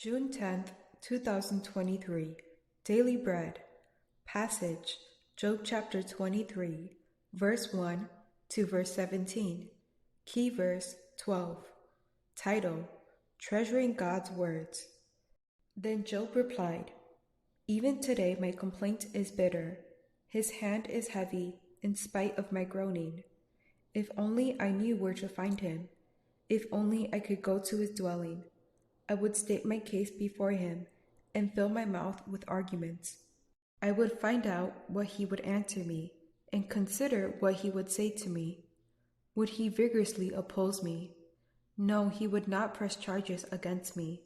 June 10th, 2023. Daily Bread. Passage, Job chapter 23, verse 1 to verse 17. Key verse 12. Title, Treasuring God's Words. Then Job replied, "Even today my complaint is bitter. His hand is heavy in spite of my groaning. If only I knew where to find him. If only I could go to his dwelling. I would state my case before him and fill my mouth with arguments. I would find out what he would answer me and consider what he would say to me. Would he vigorously oppose me? No, he would not press charges against me.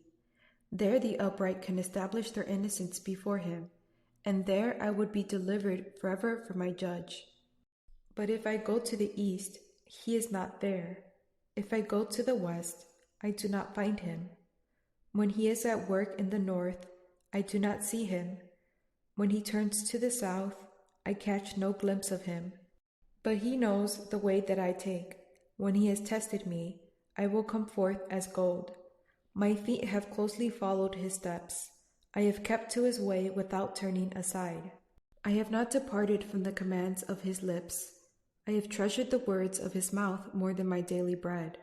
There the upright can establish their innocence before him, and there I would be delivered forever from my judge. But if I go to the east, he is not there. If I go to the west, I do not find him. When he is at work in the north, I do not see him. When he turns to the south, I catch no glimpse of him. But he knows the way that I take. When he has tested me, I will come forth as gold. My feet have closely followed his steps. I have kept to his way without turning aside. I have not departed from the commands of his lips. I have treasured the words of his mouth more than my daily bread.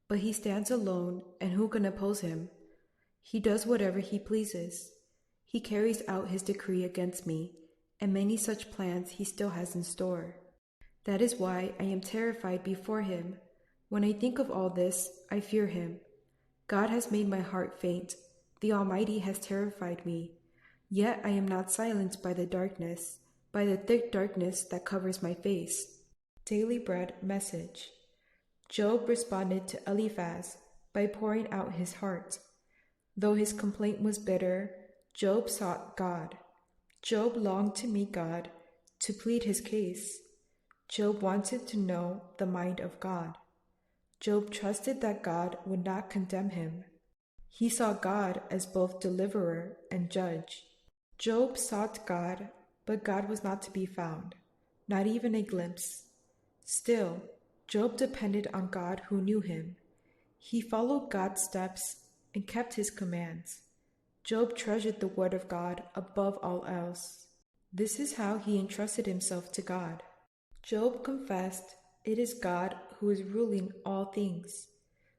But he stands alone, and who can oppose him? He does whatever he pleases. He carries out his decree against me, and many such plans he still has in store. That is why I am terrified before him. When I think of all this, I fear him. God has made my heart faint. The Almighty has terrified me. Yet I am not silenced by the darkness, by the thick darkness that covers my face. Daily Bread Message. Job responded to Eliphaz by pouring out his heart. Though his complaint was bitter, Job sought God. Job longed to meet God, to plead his case. Job wanted to know the mind of God. Job trusted that God would not condemn him. He saw God as both deliverer and judge. Job sought God, but God was not to be found, not even a glimpse. Still, Job depended on God who knew him. He followed God's steps and kept his commands. Job treasured the word of God above all else. This is how he entrusted himself to God. Job confessed, "It is God who is ruling all things."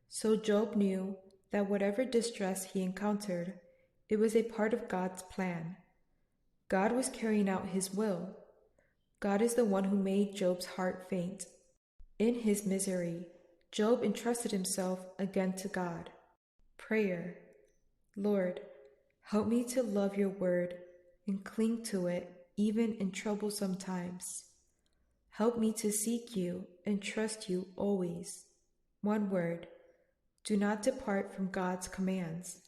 So Job knew that whatever distress he encountered, it was a part of God's plan. God was carrying out his will. God is the one who made Job's heart faint. In his misery, Job entrusted himself again to God. Prayer. Lord, help me to love your word and cling to it even in troublesome times. Help me to seek you and trust you always. One word. Do not depart from God's commands.